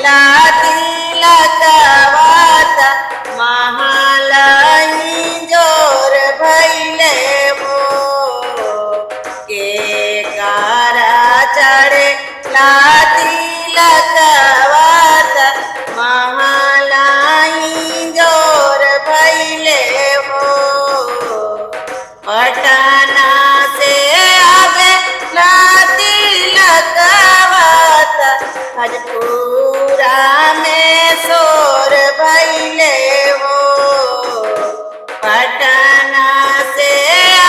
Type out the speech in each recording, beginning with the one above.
लाती लगावता महालाई जोर भैले हो के कारा चढ़े लाती लगावता महालाई जोर भैले हो पटना से आवे लाती लगावता हजपुरा में शोर भैले हो पटना से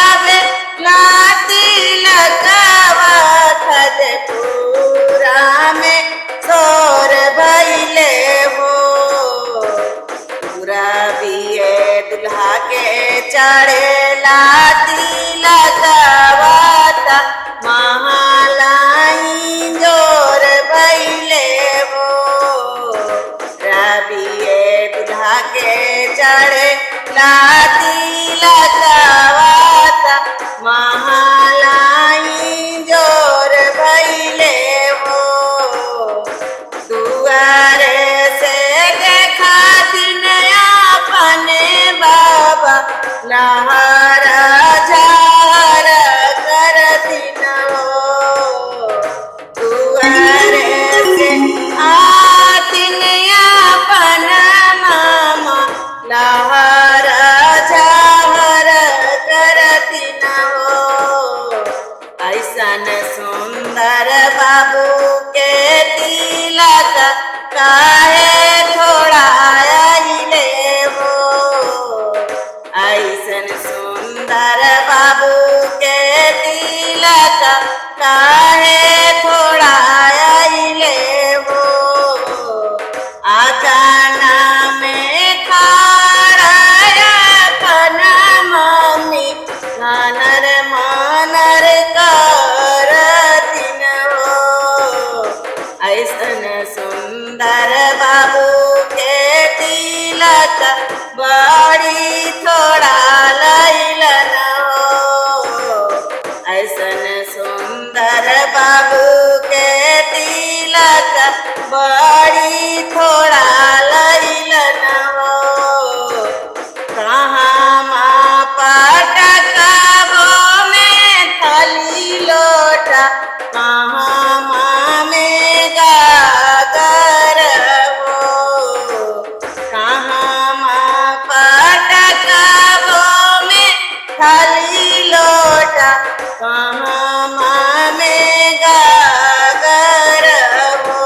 आवे लाती लगावत हजपुरा में शोर भैले हो पूरा बिये दुल्हा के चढ़े लाती लगावता महालाई जोर भैले हो रबिये दुल्हा के चढ़े लाती लगावता महालाई जोर भैले हो दुआरे से देखा दिन अपने बाबा लहरा झार कर दिन हो दुआरे से आतिन अपन मामा लहरा झार कर दिन हो ऐसन सुंदर बाबू के तिलक काहे थोड़ा आइले हो ऐसन सुंदर बाबू के तिलक काहे थोड़ा आइले हो आजाना में खारा अपन मम्मी नानर मानर कर दिन हो ऐसन सुंदर बाबू के तिलक बड़ी थोड़ा लैलन हो ऐसन सुंदर बाबू के तिलक बड़ी थोड़ा लैलन हो कहाँ माँ पटकाबो में थाली लोटा कहाँ माँ में गागर हो कहाँ माँ पटकाबो में थाली लोटा कहाँ माँ में गागर हो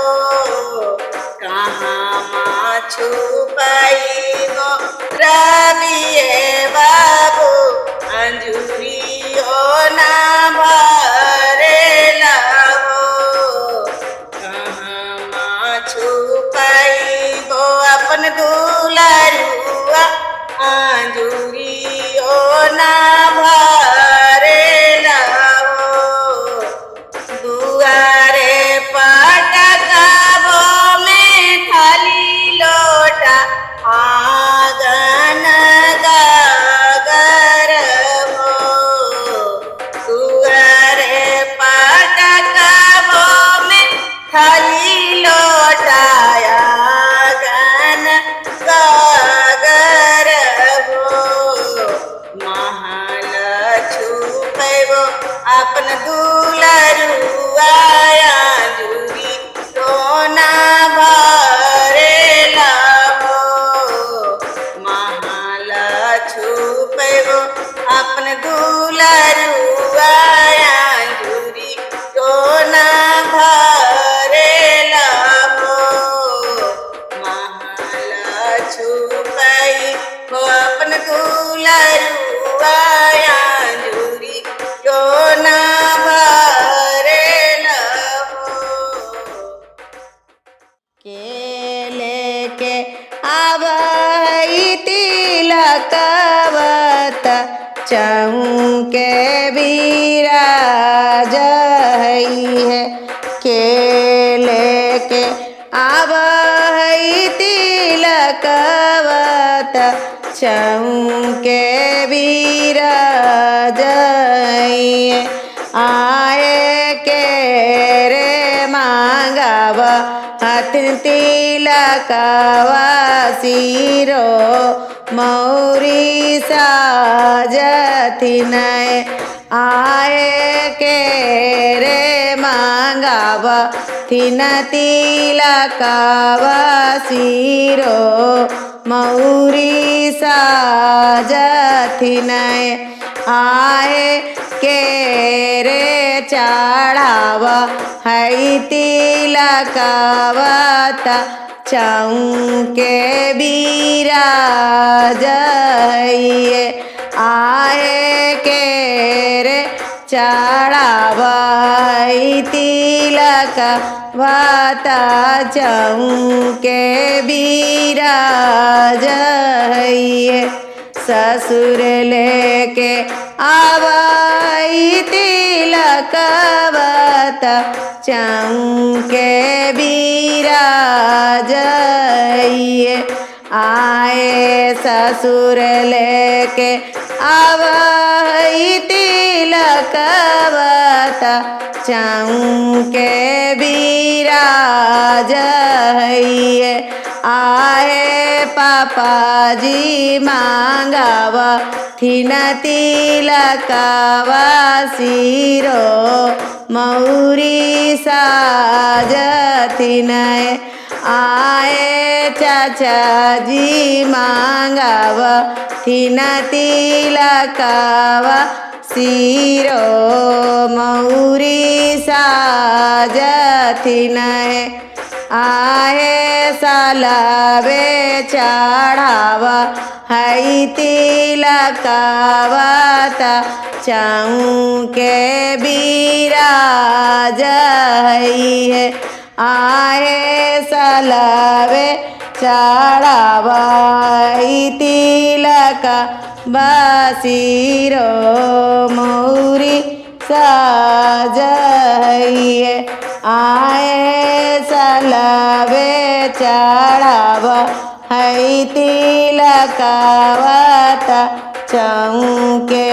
कहाँ माँ छुपाई हो रबिये बाबू अंजुरियो ना भरेला हो कहाँ माँ छुपाई हो अपन दुलारुआ अंजुरियो ना भरेला हो दुआरे पटकाबो में थाली लोटा आंगन गागर हो दुआरे पटकाबो में थाली लोटा आंगन गागर हो महल छुपैबो अपन दुलरुआ अंजुरी सोना भरेला हो महल छुपैबो अपन दुलरुआ अंजुरी सोना भरेला हो महल छुपैबो अपन दुलरुआ अंजुरी सोना भरेला हो के लेके आवई तिलकवत चौके बिराज है के लेके आवई तिलकवत चौके बिराज आए के रे मांगब हाथ तिलकवा सिरो मौरी साजथिन आए के रे मांगाव थिन तिलकवा सिरो मौरी साजथिन आए के रे चढ़ाव है तिलकवता चौके बिराजइए आए के रे चढ़ाव तिलकवता चौके बिराजइए ससुर लेके आवई तिलकवता चौके बिराजइए आए ससुर लेके आवई तिलकवता चौके बिराजइए आए पापा जी मांगाव थिन तिलकवा सिरो मौरी साजथिन आए चाचा जी मांगाव थिन तिलकवा सिरो मौरी साजथिन आए सालवे चढ़ाव है तिलकवता चौके बिराजइए आए सालवे चढ़ाव तिलकवा सिरो मौरी साजइए आए सालवे चढ़ाव है तिलकवता चौके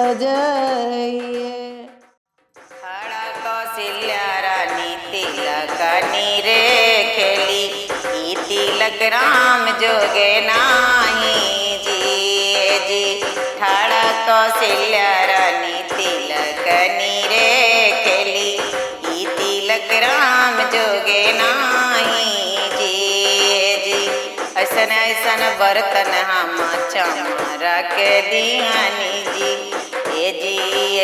बिराजइए खड़ा कौशल्या रानी तिलक नीरे खेली ई तिलक राम जोगे नाही जी खड़ा कौशल्या रानी तिलक नीरे खेली ई तिलक राम जोगे नाही जी ऐसन ऐसन बर्तन हम चमरा के दिहानी जी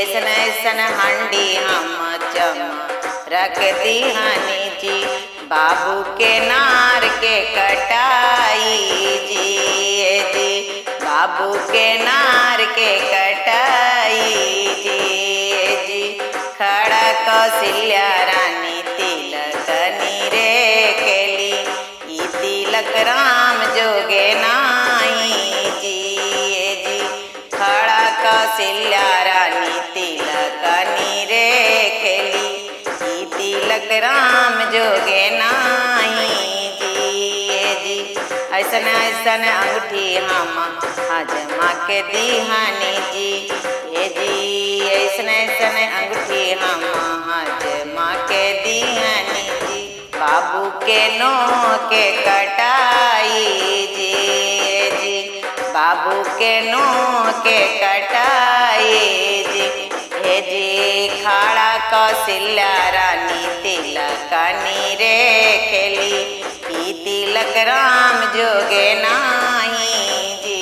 ऐसन ऐसन हांडी हम चमरा के दिहानी जी बाबू के नार के कटाई जी बाबू के नार के कटाई जी खड़ा कौशल्या रानी तिलक नीरे खेली ई तिलक राम जोगे नाही जी खड़ा कौशल्या रानी तिलक नीरे खेली ई तिलक राम जोगे नाही जी ऐसन ऐसन अंगूठी हम हजमा के दिहानी जी ऐसन ऐसन अंगूठी हम हजमा के दिहानी जी बाबू के नो के कटाई जी बाबू के नो के कटाई जी खड़ा कौशल्या रानी तिलक नीरे खेली ई तिलक राम जोगे नाही जी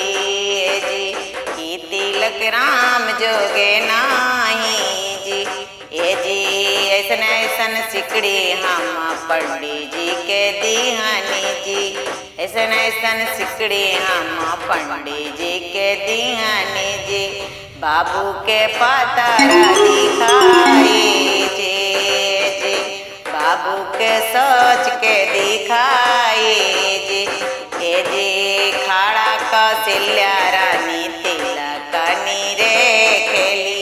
ई तिलक राम जोगे नाही जी ऐसन ऐसन सिकड़ी हम पंडित जी के दिहानी जी ऐसन ऐसन सिकड़ी हम पंडित जी के दिहानी जी बाबू के पतारा दिखाई जी बाबू के सोच के दिखाई जी खड़ा कौशल्या रानी तिलक नीरे खेली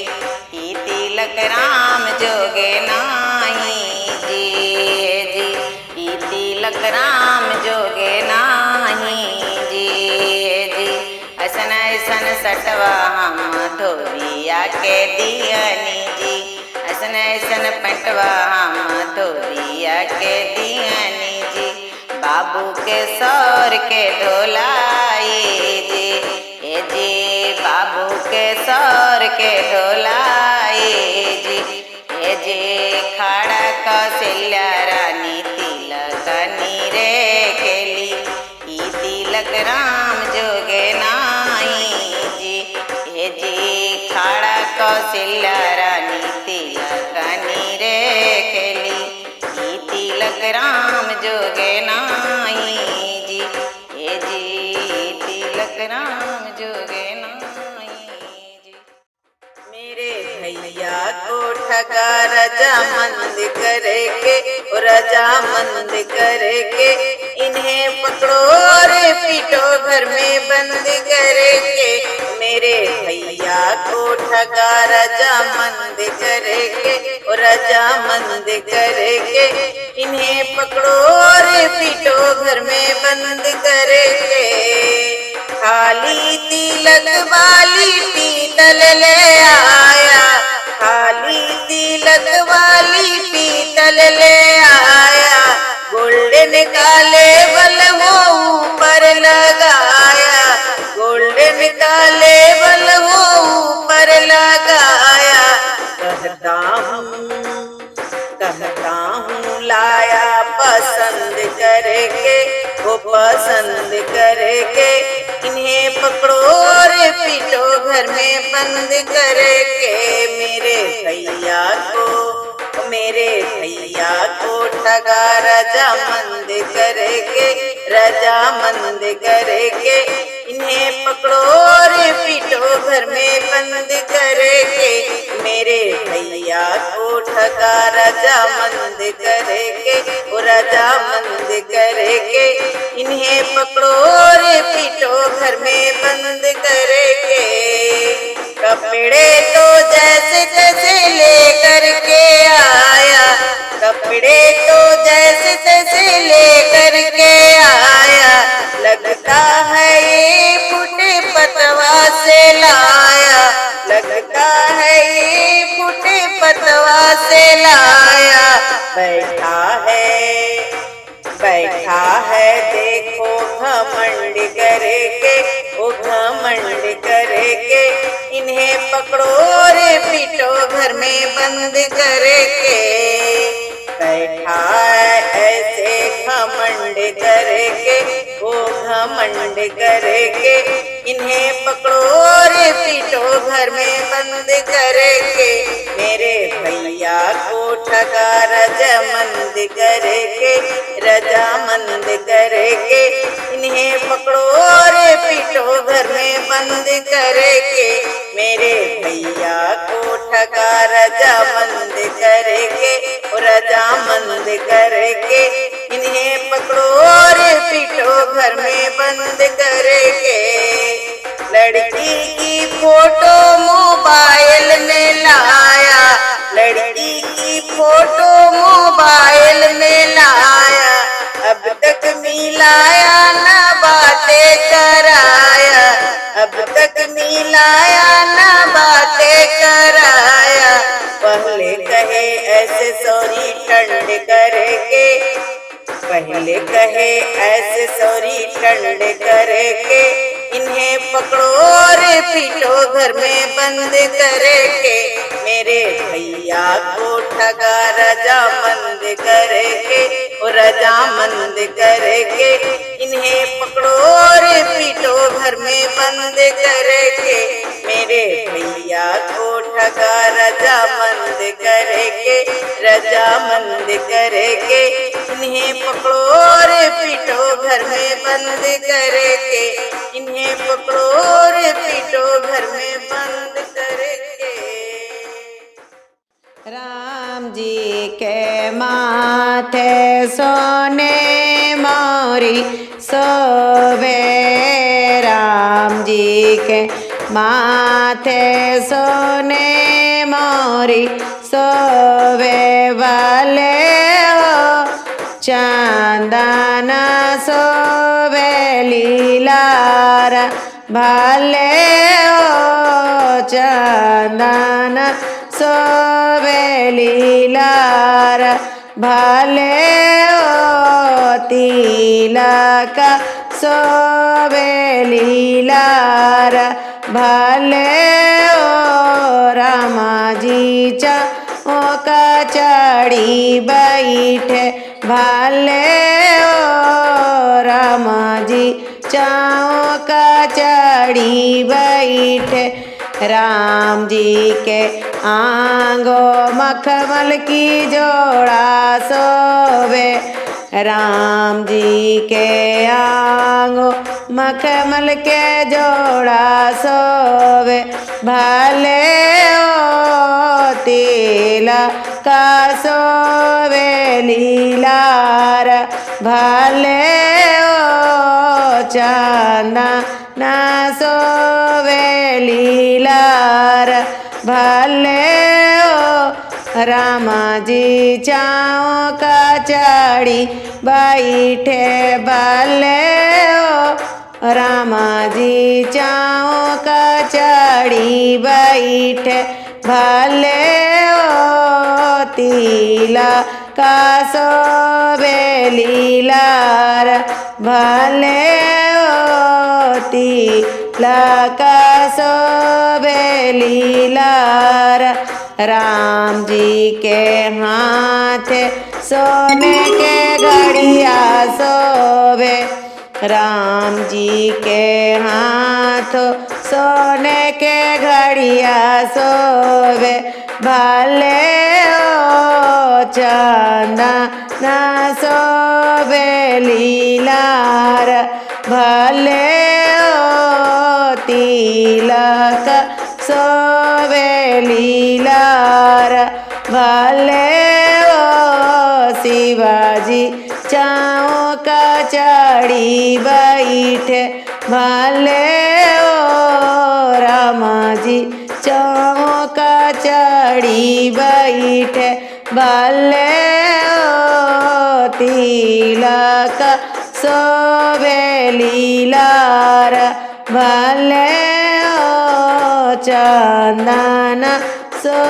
ई तिलक राम जोगे नाही जी ई तिलक राम जोगे नाही जी ऐसन ऐसन सटवा हम धोबिया के दियनी जी ऐसन ऐसन पेंटवा हम धोबिया के दियानी जी, बाबू के सौर के ढोलाई जी, ए जी बाबू के सौर के ढोलाई जी, ए जी खड़ा कौशल्या रानी तिलक नीरे केली, ई तिलक राम जोगे नाई जी, ए जी खड़ा कौशल्या रानी तिलक नीरे केली, ई तिलक राम जोगे नाई जी, ए जी तिलक राम जोगे नाई जी। मेरे भैया को ठगा रजामंद करेगे, रजामंद करेगे, इन्हें पकड़ो रे पीटो घर में बंद करेगे। मेरे भैया को ठगा रजामंद करेगे, रजामंद करेगे, इन्हें पकड़ो रे पीटो घर में बंद करेगे। खाली तिलक वाली पीतल ले आया, खाली तिलक वाली पीतल ले आया, गोल्डन का लेबल वो ऊपर लगाया, गोल्डन का लेबल वो ऊपर लगाया। कहता हूँ लाया पसंद करेंगे, वो पसंद करेंगे, इन्हें पकड़ो रे पीटो घर में बंद करेंगे। मेरे भैया को ठगा रजामंद करेंगे, रजामंद करेंगे, इन्हें पकड़ो रे पीटो घर में बंद करेंगे। मेरे भैया को ठगा रजामंद करेंगे, रजामंद करेंगे, इन्हें पकड़ो रे पीटो घर में बंद करेंगे। कपड़े तो जैसे तैसे लेकर के आया, कपड़े तो जैसे तैसे लेकर के आया, लगता है ये फुटे पतवा से लाया, लगता है ये फुटे पतवा से लाया। बैठा है देखो घमंड करेगे, वो घमंड करेगे, इन्हें पकड़ो रे पीटो घर में बंद करेगे। बैठा है ऐसे घमंड करेगे, वो घमंड करेगे, इन्हें पकड़ो रे पीटो घर में बंद करेगे। मेरे भैया को ठगा रजामंद करेगे, रजामंद करेगे, इन्हें पकड़ो रे पीटो घर में बंद करेगे। मेरे भैया को ठगा रजामंद करेगे, रजामंद करेगे, इन्हें पकड़ो रे पीटो घर में बंद करेगे। लड़की की फोटो मोबाइल में लाया, लड़की की फोटो मोबाइल में लाया, अब तक मिलाया ना बातें कराया, अब तक मिलाया ना बातें कराया। पहले कहे ऐसे सॉरी ठंड करेगे, पहले कहे ऐसे सॉरी ठंड करेगे, इन्हें पकड़ो रे पीटो घर में बंद करेगे। मेरे भैया को ठगा रजामंद करेगे, रजामंद करेगे, इन्हें पकड़ो रे पीटो घर में बंद करेगे। मेरे भैया को ठगा रजामंद करेगे, रजामंद करेगे, इन्हें पकड़ो रे पीटो घर में बंद करेगे, इन्हें पकड़ो रे पीटो घर में बंद करेगे। राम जी के माथे सोने मोरी सोवे, राम जी के माथे सोने मोरी सोवे वाले हो, चंदन सोवे लीलार भाले हो, चंदन सोवे लीलार भले ओ तिलक सोवे लीलार भले ओ रामाजीच्या ओका चढी बैठे भले ओ रामाजी चाओ का चढ़ी बैठे राम जी के आंगो मखमल की जोड़ा सोवे राम जी के आंगो मखमल के जोड़ा सोवे भले ओ तिलक सोवे लीलार भले ओ चंदन सोवे लीलार भले ओ रामाजी चाओ का चढ़ी बैठे भले ओ रामाजी चाओ का चढ़ी बैठे भले ओ तिलक सोवे लीलार भले ओ तिलक सोवे लीलार राम जी के हाथ सोने के घड़िया सोवे राम जी के हाथ सोने के घड़िया सोवे भले ओ चंदन सोवे लीलार भले ओ तिलक सोवे लीलार भले ओ शिवाजी चाओ का चढ़ी बैठे भले ओ रामाजी चाओ का चढ़ी बैठे भले ओ तिलक सोवे लीलार भले ओ चंदन सो